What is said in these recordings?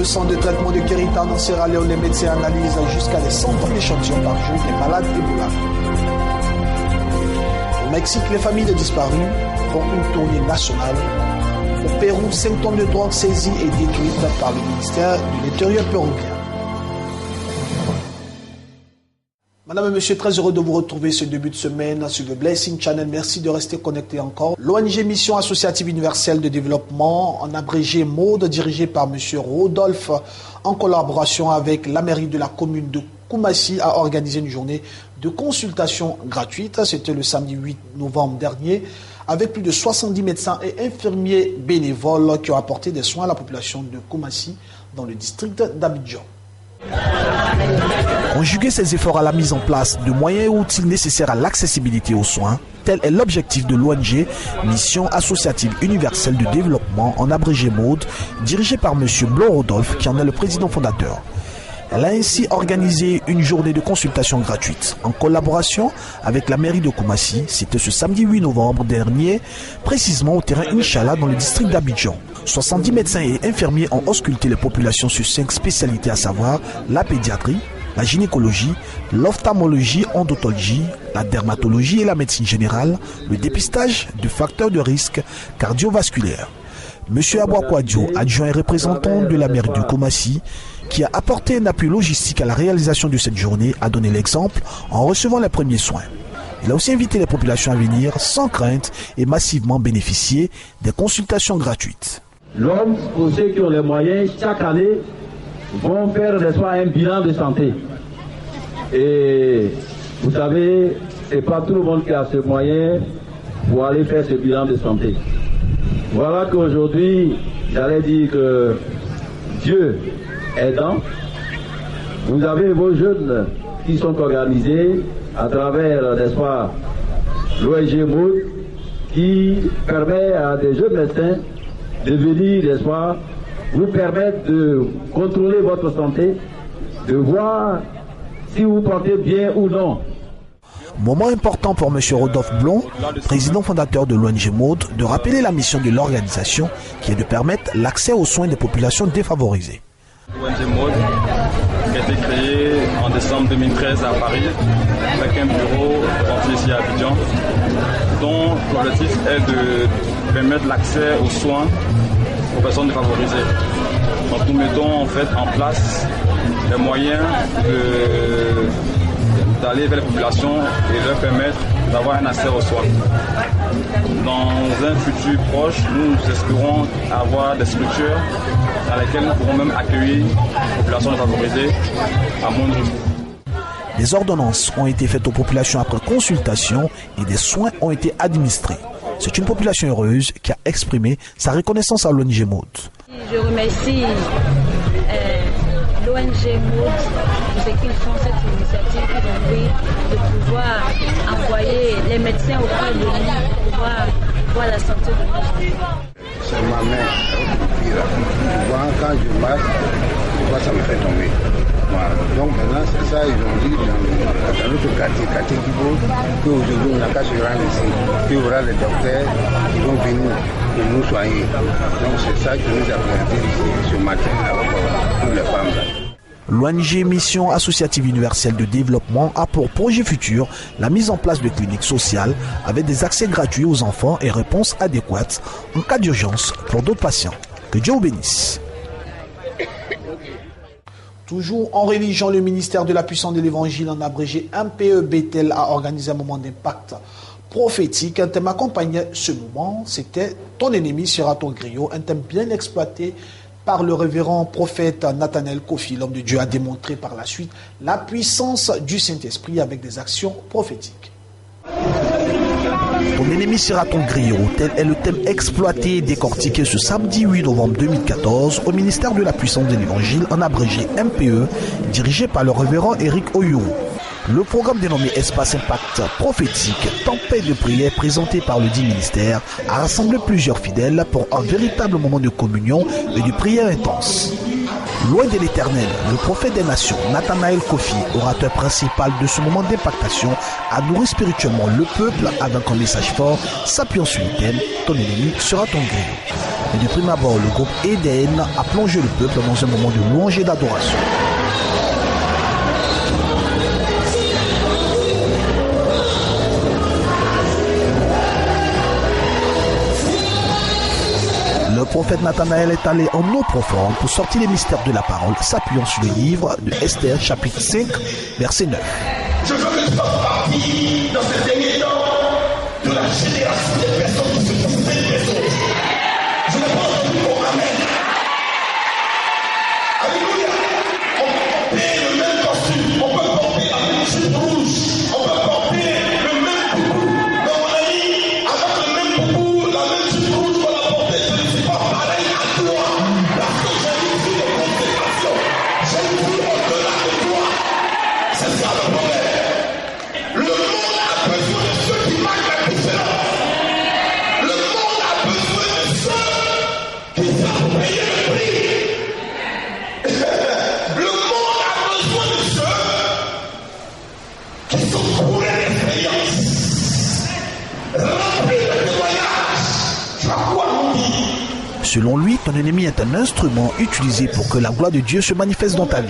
Le centre de traitement de Kérita en Sierra Leone, les médecins analysent jusqu'à des centaines d'échantillons par jour des malades Ebola. Au Mexique, les familles de disparus font une tournée nationale. Au Pérou, 5 tonnes de drogue saisies et détruites par le ministère de l'Intérieur péruvien. Madame et monsieur, très heureux de vous retrouver ce début de semaine sur le Blessing Channel. Merci de rester connecté encore. L'ONG Mission Associative Universelle de Développement, en abrégé MAUDE, dirigée par monsieur Rodolphe, en collaboration avec la mairie de la commune de Koumassi, a organisé une journée de consultation gratuite. C'était le samedi 8 novembre dernier, avec plus de 70 médecins et infirmiers bénévoles qui ont apporté des soins à la population de Koumassi dans le district d'Abidjan. Conjuguer ces efforts à la mise en place de moyens et outils nécessaires à l'accessibilité aux soins, tel est l'objectif de l'ONG Mission Associative Universelle de Développement, en abrégé MAUDE, dirigée par M. Blon Rodolphe, qui en est le président fondateur. Elle a ainsi organisé une journée de consultation gratuite en collaboration avec la mairie de Koumassi. C'était ce samedi 8 novembre dernier, précisément au terrain Inch'Allah dans le district d'Abidjan. 70 médecins et infirmiers ont ausculté les populations sur 5 spécialités, à savoir la pédiatrie, la gynécologie, l'ophtalmologie, odontologie, la dermatologie et la médecine générale, le dépistage de facteurs de risque cardiovasculaires. Monsieur Abouakouadio, adjoint et représentant de la mairie de Koumassi, qui a apporté un appui logistique à la réalisation de cette journée, a donné l'exemple en recevant les premiers soins. Il a aussi invité les populations à venir sans crainte et massivement bénéficier des consultations gratuites. L'homme, pour ceux qui ont les moyens, chaque année, vont faire des soins un bilan de santé. Et vous savez, ce n'est pas tout le monde qui a ce moyen pour aller faire ce bilan de santé. Voilà qu'aujourd'hui, j'allais dire que Dieu aidant, vous avez vos jeunes qui sont organisés à travers, n'est-ce pas, l'ONG MAUDE, qui permet à des jeunes médecins de venir, n'est-ce pas, vous permettre de contrôler votre santé, de voir si vous portez bien ou non. Moment important pour M. Rodolphe Blon, président fondateur de l'ONG MAUDE, de rappeler la mission de l'organisation qui est de permettre l'accès aux soins des populations défavorisées. L'ONG MAUDE qui a été créée en décembre 2013 à Paris avec un bureau ici à Abidjan, dont l'objectif est de permettre l'accès aux soins aux personnes défavorisées. Donc nous mettons en fait en place les moyens d'aller vers les populations et leur permettre d'avoir un accès aux soins. Dans un futur proche, nous espérons avoir des structures dans lesquelles nous pourrons même accueillir les populations défavorisées à moindre coût. Des ordonnances ont été faites aux populations après consultation et des soins ont été administrés. C'est une population heureuse qui a exprimé sa reconnaissance à l'ONG MAUDE. Je remercie l'ONG MAUDE pour ce qu'ils font, cette initiative qu'ils ont pris de pouvoir envoyer les médecins auprès de nous pour pouvoir voir la santé de nos enfants. C'est ma mère, souvent quand je marche, ça me fait tomber. Voilà. Donc maintenant c'est ça, ils ont dit dans notre quartier Kibo, qu'aujourd'hui on n'a qu'à se rendre ici, qu'il y aura des docteurs qui vont venir pour nous soigner. Donc c'est ça qui nous a présenté ici ce matin pour les femmes. L'ONG Mission Associative Universelle de Développement a pour projet futur la mise en place de cliniques sociales avec des accès gratuits aux enfants et réponses adéquates en cas d'urgence pour d'autres patients. Que Dieu vous bénisse. Toujours en religion, le ministère de la Puissance de l'Évangile, en abrégé MPE Bethel, a organisé un moment d'impact prophétique. Un thème accompagnait ce moment, c'était « Ton ennemi sera ton griot », un thème bien exploité par le révérend prophète Nathanaël Kofi. L'homme de Dieu a démontré par la suite la puissance du Saint-Esprit avec des actions prophétiques. Ton ennemi sera ton griot, tel est le thème exploité et décortiqué ce samedi 8 novembre 2014 au ministère de la Puissance de l'Évangile, en abrégé MPE, dirigé par le révérend Éric Oyou. Le programme dénommé Espace Impact Prophétique, tempête de prière présenté par le dit ministère, a rassemblé plusieurs fidèles pour un véritable moment de communion et de prière intense. Loin de l'Éternel, le prophète des nations, Nathanaël Kofi, orateur principal de ce moment d'impactation, a nourri spirituellement le peuple avec un message fort, s'appuyant sur le thème « Ton ennemi sera ton griot ». Mais de prime abord, le groupe Eden a plongé le peuple dans un moment de louange et d'adoration. Le prophète Nathanaël est allé en eau profonde pour sortir les mystères de la parole, s'appuyant sur le livre de Esther, chapitre 5, verset 9. Je veux que tu fasses partie dans ce dernier temps de la génération des personnes qui se disent des personnes. Je ne pense plus au Amen. Alléluia. On peut porter le même costume, on peut porter la même jupe rouge, on peut porter le même boubou. Mais mon ami, avec le même boubou, la même jupe rouge qu'on a portée, je ne suis pas pareil à toi. Parce que j'ai une vie de consécration. J'ai une vie au-delà de toi. C'est ça le problème. Le monde a besoin de ceux qui marquent la différence. Le monde a besoin de ceux qui savent payer le prix. Le monde a besoin de ceux qui sont bourrés d'expérience, remplis de témoignages. Tu vas quoi nous dire? Selon lui, ton ennemi est un instrument utilisé pour que la gloire de Dieu se manifeste dans ta vie.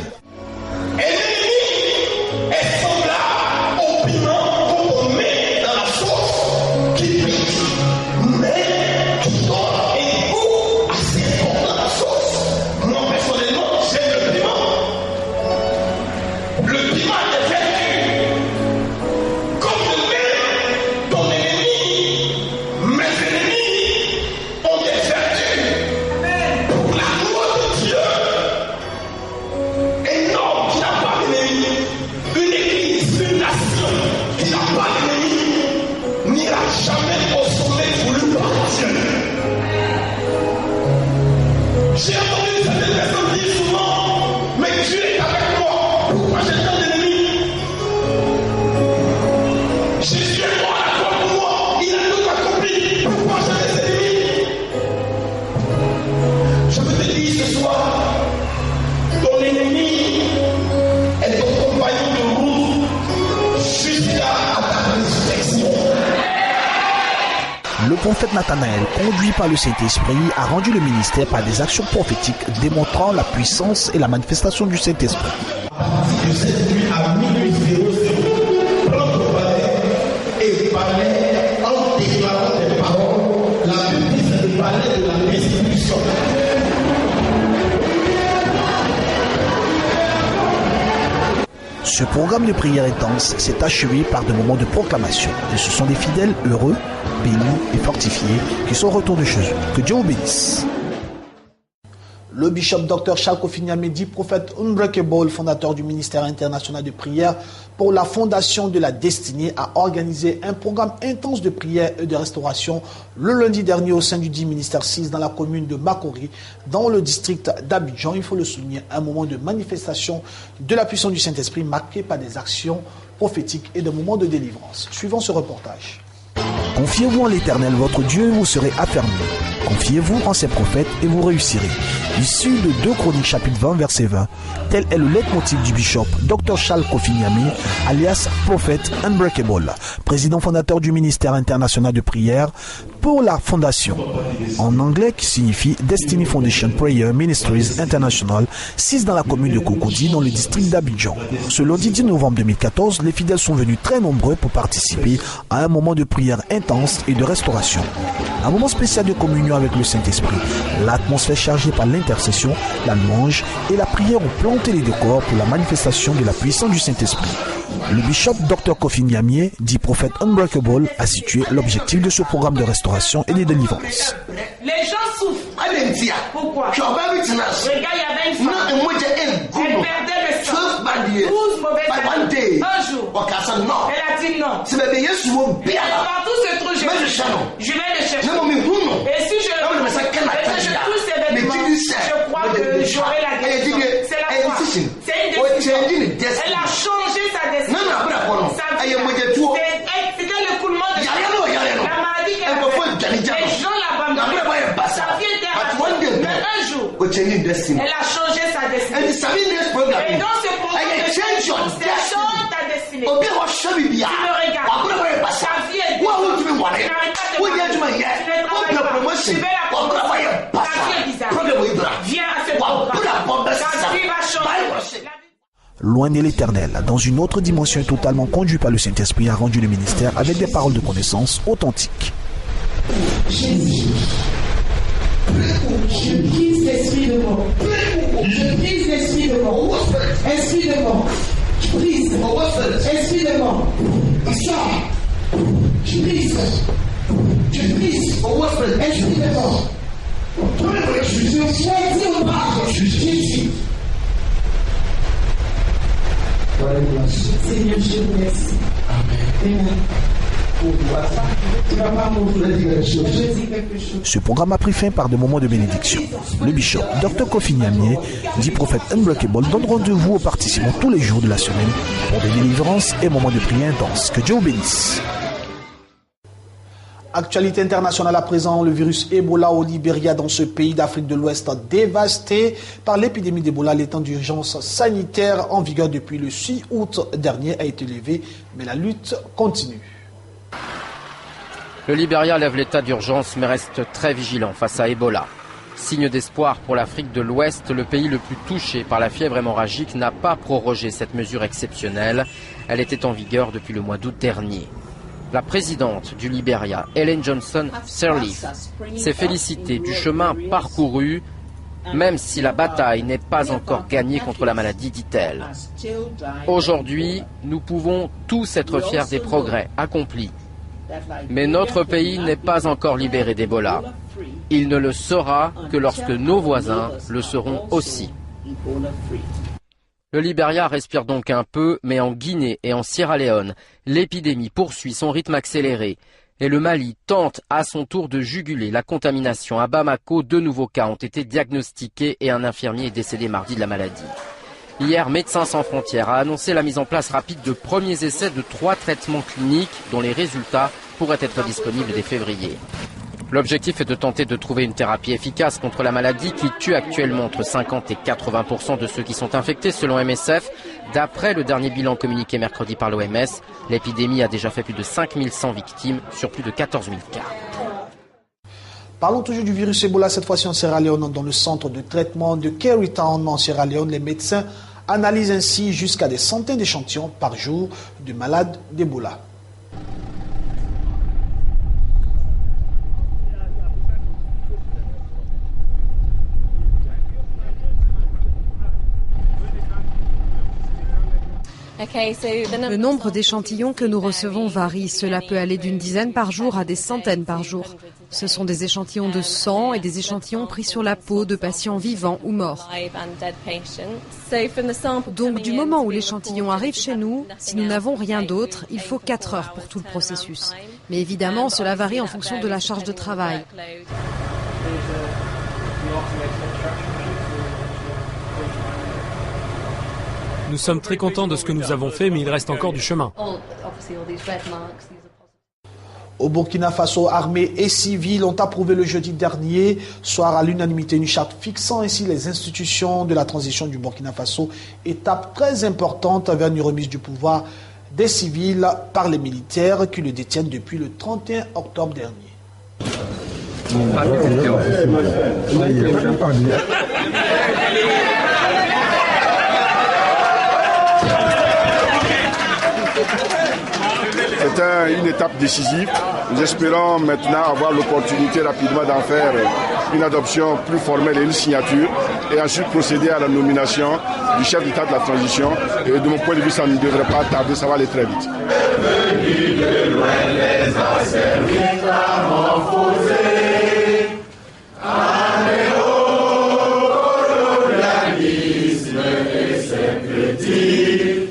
J'ai entendu certaines personnes dire souvent, mais Dieu est avec moi. Pourquoi j'ai tant d'ennemis? Jésus est mort à la croix pour moi. Il a tout accompli. Pourquoi j'ai des ennemis? Je veux te dire ce soir, ton ennemi est ton compagnon de route jusqu'à ta résurrection. Le prophète Nathanaël, conduit par le Saint-Esprit, a rendu le ministère par des actions prophétiques démontrant la puissance et la manifestation du Saint-Esprit. À partir de cette nuit à minuit 00, prends ton balai et parlait en déclarant des paroles. La Bible dit c'est le balai de la restitution. Ce programme de prière intense s'est achevé par des moments de proclamation. Et ce sont des fidèles heureux, bénis et fortifiés qui sont retournés chez eux. Que Dieu vous bénisse. Le bishop Dr Charles Kofi Niamé, dit prophète Unbreakable, fondateur du ministère international de prière pour la fondation de la destinée, a organisé un programme intense de prière et de restauration le lundi dernier au sein du dit ministère 6 dans la commune de Makori, dans le district d'Abidjan. Il faut le souligner, un moment de manifestation de la puissance du Saint-Esprit marqué par des actions prophétiques et des moments de délivrance. Suivons ce reportage. Confiez-vous en l'Éternel, votre Dieu, et vous serez affermis. Confiez-vous en ses prophètes et vous réussirez. Issu de 2 Chroniques chapitre 20 verset 20, tel est le leitmotiv du bishop Dr Charles Kofi Niamé, alias Prophète Unbreakable, président fondateur du ministère international de prière pour la fondation, en anglais qui signifie Destiny Foundation Prayer Ministries International, 6 dans la commune de Cocody, dans le district d'Abidjan. Ce lundi 10 novembre 2014, les fidèles sont venus très nombreux pour participer à un moment de prière intense et de restauration. Un moment spécial de communion avec le Saint-Esprit. L'atmosphère chargée par l'intercession, la louange et la prière ont planté les décors pour la manifestation de la puissance du Saint-Esprit. Le bishop Dr Kofi Niamé, dit prophète Unbreakable, a situé l'objectif de ce programme de restauration et de délivrance. Les gens souffrent. Pourquoi? Regarde, il y avait une femme. Elle perdait le sang. 12 mauvaises années. Un jour. Elle a dit non. Partout se trouve, je vais le chercher. Et si je touche ces vêtements, je crois que j'aurai la guérison. C'est la foi. C'est une décision. Elle a changé sa décision. C'était l'écoulement de la maladie qu'elle avait. Les gens l'abandonnaient. Sa vie était arrêtée. Mais un jour, elle a changé sa destinée. Et dans ce programme, c'est change ta destinée. Tu me regardes. Ta vie est différente. Tu n'arrêtes pas de parler. Tu ne travailles pas. Tu veux la promotion. Loin de l'Éternel, dans une autre dimension totalement conduite par le Saint-Esprit, a rendu le ministère avec des paroles de connaissance authentiques. Jésus. Je brise l'esprit de mort. Je brise l'esprit de mort. Esprit de mort. Je brise. Esprit de mort. Je brise. Je brise. Esprit de mort. Je dis au Père, Jésus. Seigneur, je te remercie. Amen. Ce programme a pris fin par des moments de bénédiction. Le bishop Dr Kofi Nyamie, dit prophète Unbreakable, donne rendez-vous aux participants tous les jours de la semaine pour des délivrances et moments de prière intense. Que Dieu vous bénisse. Actualité internationale à présent, le virus Ebola au Libéria dans ce pays d'Afrique de l'Ouest dévasté par l'épidémie d'Ebola. L'état d'urgence sanitaire en vigueur depuis le 6 août dernier a été levé, mais la lutte continue. Le Libéria lève l'état d'urgence mais reste très vigilant face à Ebola. Signe d'espoir pour l'Afrique de l'Ouest, le pays le plus touché par la fièvre hémorragique n'a pas prorogé cette mesure exceptionnelle. Elle était en vigueur depuis le mois d'août dernier. La présidente du Libéria, Ellen Johnson Sirleaf, s'est félicitée du chemin parcouru, même si la bataille n'est pas encore gagnée contre la maladie, dit-elle. Aujourd'hui, nous pouvons tous être fiers des progrès accomplis. Mais notre pays n'est pas encore libéré d'Ebola. Il ne le sera que lorsque nos voisins le seront aussi. Le Libéria respire donc un peu, mais en Guinée et en Sierra Leone, l'épidémie poursuit son rythme accéléré. Et le Mali tente à son tour de juguler la contamination. À Bamako, 2 nouveaux cas ont été diagnostiqués et un infirmier est décédé mardi de la maladie. Hier, Médecins sans frontières a annoncé la mise en place rapide de premiers essais de 3 traitements cliniques dont les résultats pourraient être disponibles dès février. L'objectif est de tenter de trouver une thérapie efficace contre la maladie qui tue actuellement entre 50 et 80% de ceux qui sont infectés selon MSF. D'après le dernier bilan communiqué mercredi par l'OMS, l'épidémie a déjà fait plus de 5100 victimes sur plus de 14 000 cas. Parlons toujours du virus Ebola, cette fois-ci en Sierra Leone, dans le centre de traitement de Kerry Town en Sierra Leone. Les médecins analysent ainsi jusqu'à des centaines d'échantillons par jour de malades d'Ebola. Le nombre d'échantillons que nous recevons varie. Cela peut aller d'une dizaine par jour à des centaines par jour. Ce sont des échantillons de sang et des échantillons pris sur la peau de patients vivants ou morts. Donc du moment où l'échantillon arrive chez nous, si nous n'avons rien d'autre, il faut 4 heures pour tout le processus. Mais évidemment, cela varie en fonction de la charge de travail. Nous sommes très contents de ce que nous avons fait, mais il reste encore du chemin. Au Burkina Faso, armées et civils ont approuvé le jeudi dernier soir à l'unanimité une charte fixant ainsi les institutions de la transition du Burkina Faso, étape très importante vers une remise du pouvoir des civils par les militaires qui le détiennent depuis le 31 octobre dernier. C'est une étape décisive. Nous espérons maintenant avoir l'opportunité rapidement d'en faire une adoption plus formelle et une signature, et ensuite procéder à la nomination du chef d'État de la transition. Et de mon point de vue, ça ne devrait pas tarder, ça va aller très vite.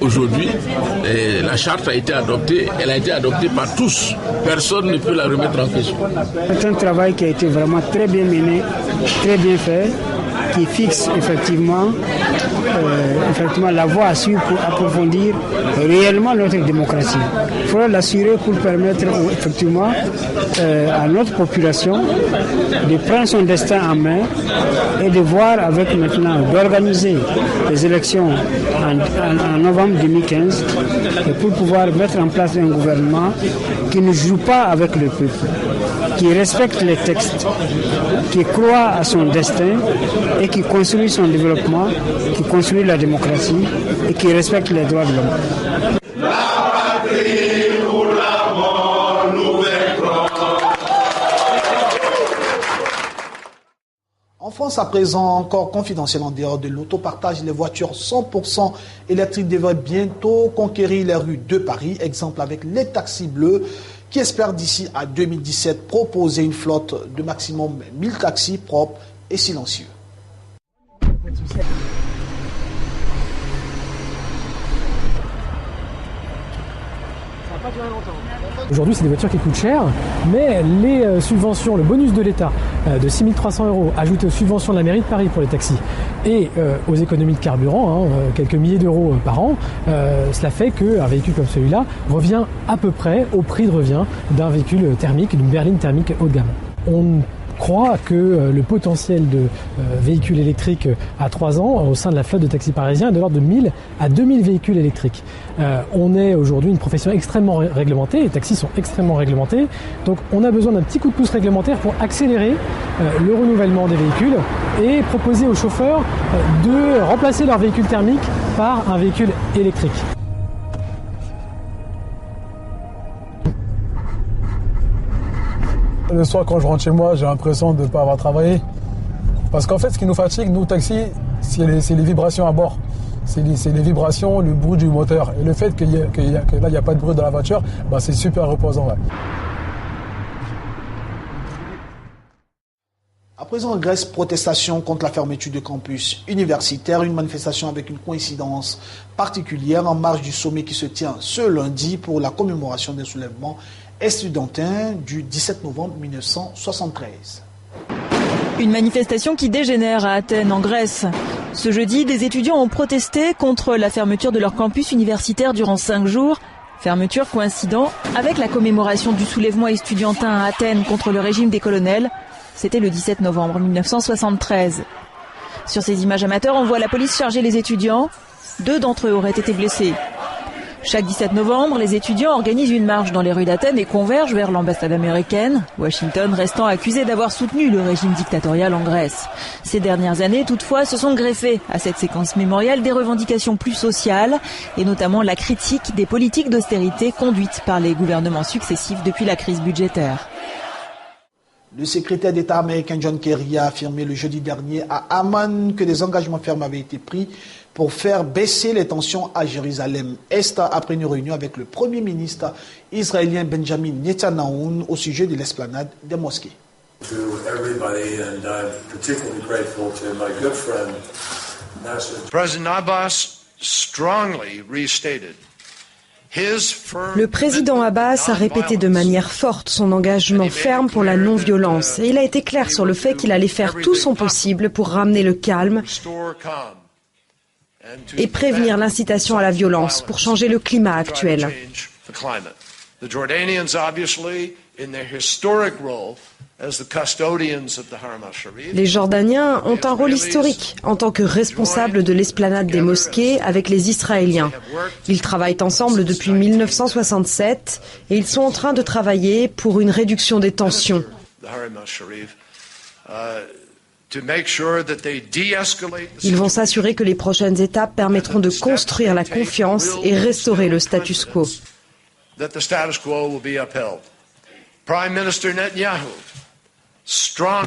Aujourd'hui, la charte a été adoptée, elle a été adoptée par tous. Personne ne peut la remettre en question. C'est un travail qui a été vraiment très bien mené, très bien fait, qui fixe effectivement la voie à suivre pour approfondir réellement notre démocratie. Il faudra l'assurer pour permettre effectivement à notre population de prendre son destin en main et de voir avec maintenant d'organiser les élections en novembre 2015 et pour pouvoir mettre en place un gouvernement qui ne joue pas avec le peuple. qui respecte les textes, qui croit à son destin et qui construit son développement, qui construit la démocratie et qui respecte les droits de l'homme. En France, à présent, encore confidentiel en dehors de l'autopartage, les voitures 100% électriques devraient bientôt conquérir les rues de Paris. Exemple avec les taxis bleus qui espèrent d'ici à 2017 proposer une flotte de maximum 1000 taxis propres et silencieux. Aujourd'hui, c'est des voitures qui coûtent cher, mais les subventions, le bonus de l'État de 6 300 € ajouté aux subventions de la mairie de Paris pour les taxis et aux économies de carburant, quelques milliers d'euros par an, cela fait qu'un véhicule comme celui-là revient à peu près au prix de revient d'un véhicule thermique, d'une berline thermique haut de gamme. On croit que le potentiel de véhicules électriques à 3 ans au sein de la flotte de taxis parisiens est de l'ordre de 1000 à 2000 véhicules électriques. On est aujourd'hui une profession extrêmement réglementée, les taxis sont extrêmement réglementés, donc on a besoin d'un petit coup de pouce réglementaire pour accélérer le renouvellement des véhicules et proposer aux chauffeurs de remplacer leur véhicule thermique par un véhicule électrique. Le soir, quand je rentre chez moi, j'ai l'impression de ne pas avoir travaillé. Parce qu'en fait, ce qui nous fatigue, nous, taxis, c'est les vibrations à bord. C'est les vibrations, le bruit du moteur. Et le fait que là, il n'y a pas de bruit dans la voiture, c'est super reposant. Ouais. À présent, en Grèce, protestation contre la fermeture de campus universitaires, une manifestation avec une coïncidence particulière en marge du sommet qui se tient ce lundi pour la commémoration des soulèvements estudiantin du 17 novembre 1973. Une manifestation qui dégénère à Athènes, en Grèce. Ce jeudi, des étudiants ont protesté contre la fermeture de leur campus universitaire durant 5 jours. Fermeture coïncidant avec la commémoration du soulèvement estudiantin à Athènes contre le régime des colonels. C'était le 17 novembre 1973. Sur ces images amateurs, on voit la police charger les étudiants. 2 d'entre eux auraient été blessés. Chaque 17 novembre, les étudiants organisent une marche dans les rues d'Athènes et convergent vers l'ambassade américaine, Washington restant accusé d'avoir soutenu le régime dictatorial en Grèce. Ces dernières années, toutefois, se sont greffées à cette séquence mémorielle des revendications plus sociales, et notamment la critique des politiques d'austérité conduites par les gouvernements successifs depuis la crise budgétaire. Le secrétaire d'État américain John Kerry a affirmé le jeudi dernier à Amman que des engagements fermes avaient été pris pour faire baisser les tensions à Jérusalem-Est après une réunion avec le Premier ministre israélien Benjamin Netanyahu au sujet de l'esplanade des mosquées. President Abbas strongly restated Le président Abbas a répété de manière forte son engagement ferme pour la non-violence et il a été clair sur le fait qu'il allait faire tout son possible pour ramener le calme et prévenir l'incitation à la violence pour changer le climat actuel. Les Jordaniens ont un rôle historique en tant que responsables de l'esplanade des mosquées avec les Israéliens. Ils travaillent ensemble depuis 1967 et ils sont en train de travailler pour une réduction des tensions. Ils vont s'assurer que les prochaines étapes permettront de construire la confiance et restaurer le status quo.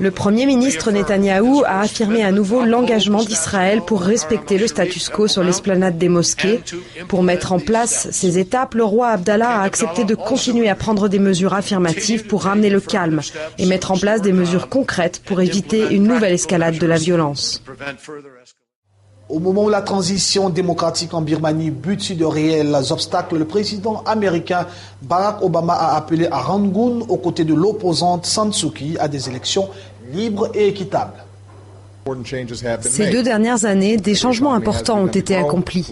Le Premier ministre Netanyahou a affirmé à nouveau l'engagement d'Israël pour respecter le status quo sur l'esplanade des mosquées. Pour mettre en place ces étapes, le roi Abdallah a accepté de continuer à prendre des mesures affirmatives pour ramener le calme et mettre en place des mesures concrètes pour éviter une nouvelle escalade de la violence. Au moment où la transition démocratique en Birmanie bute sur de réels obstacles, le président américain Barack Obama a appelé à Rangoon, aux côtés de l'opposante San Suu Kyi, à des élections libres et équitables. Ces 2 dernières années, des changements importants ont été accomplis.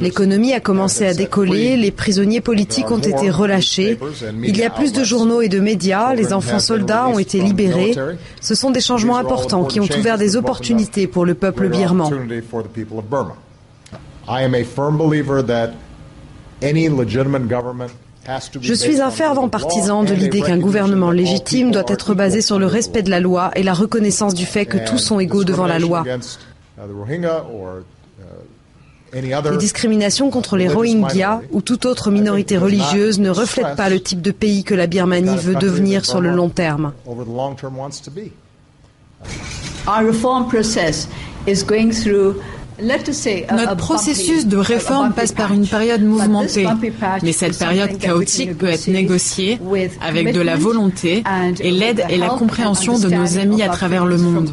L'économie a commencé à décoller, les prisonniers politiques ont été relâchés, il y a plus de journaux et de médias, les enfants soldats ont été libérés. Ce sont des changements importants qui ont ouvert des opportunités pour le peuple birman. Je suis un fervent partisan de l'idée qu'un gouvernement légitime doit être basé sur le respect de la loi et la reconnaissance du fait que tous sont égaux devant la loi. Les discriminations contre les Rohingyas ou toute autre minorité religieuse ne reflètent pas le type de pays que la Birmanie veut devenir sur le long terme. Notre processus de réforme passe par une période mouvementée, mais cette période chaotique peut être négociée avec de la volonté et l'aide et la compréhension de nos amis à travers le monde.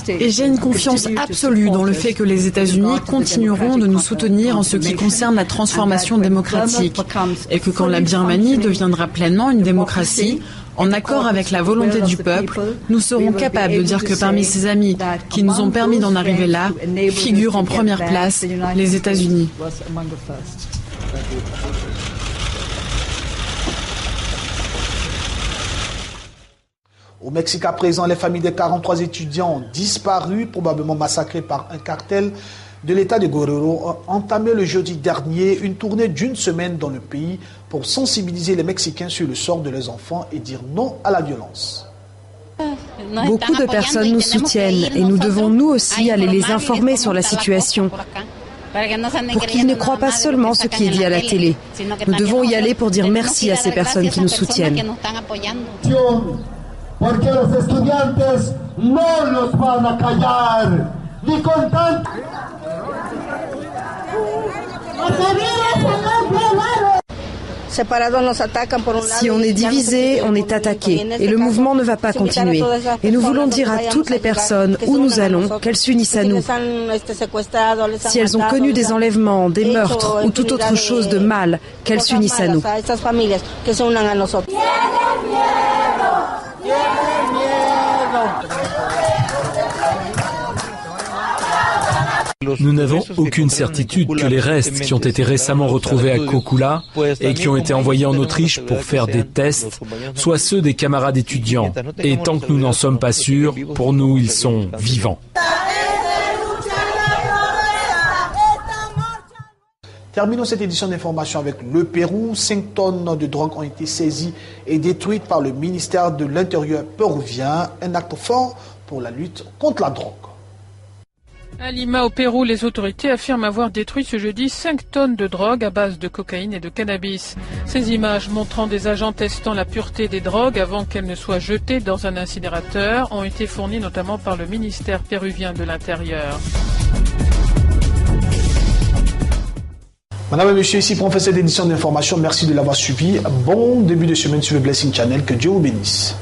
Et j'ai une confiance absolue dans le fait que les États-Unis continueront de nous soutenir en ce qui concerne la transformation démocratique et que quand la Birmanie deviendra pleinement une démocratie, en accord avec la volonté du peuple, nous serons capables de dire que parmi ces amis qui nous ont permis d'en arriver là, figurent en première place les États-Unis. Au Mexique à présent, les familles des 43 étudiants ont disparu, probablement massacrés par un cartel de l'État de Guerrero, ont entamé le jeudi dernier une tournée d'une semaine dans le pays pour sensibiliser les Mexicains sur le sort de leurs enfants et dire non à la violence. Beaucoup de personnes nous soutiennent et nous devons nous aussi aller les informer sur la situation pour qu'ils ne croient pas seulement ce qui est dit à la télé. Nous devons y aller pour dire merci à ces personnes qui nous soutiennent. Porque los estudiantes no los van a callar, ni con tanto. Si on est divisé, on est attaqué et le mouvement ne va pas continuer. Et nous voulons dire à toutes les personnes où nous allons qu'elles s'unissent à nous. Si elles ont connu des enlèvements, des meurtres ou toute autre chose de mal, qu'elles s'unissent à nous. Nous n'avons aucune certitude que les restes qui ont été récemment retrouvés à Cocula et qui ont été envoyés en Autriche pour faire des tests soient ceux des camarades étudiants. Et tant que nous n'en sommes pas sûrs, pour nous, ils sont vivants. Terminons cette édition d'information avec le Pérou. 5 tonnes de drogue ont été saisies et détruites par le ministère de l'Intérieur péruvien. Un acte fort pour la lutte contre la drogue. À Lima, au Pérou, les autorités affirment avoir détruit ce jeudi 5 tonnes de drogue à base de cocaïne et de cannabis. Ces images montrant des agents testant la pureté des drogues avant qu'elles ne soient jetées dans un incinérateur ont été fournies notamment par le ministère péruvien de l'Intérieur. Madame et monsieur, ici professeur d'édition d'information, merci de l'avoir suivi. Bon début de semaine sur le Blessing Channel, que Dieu vous bénisse.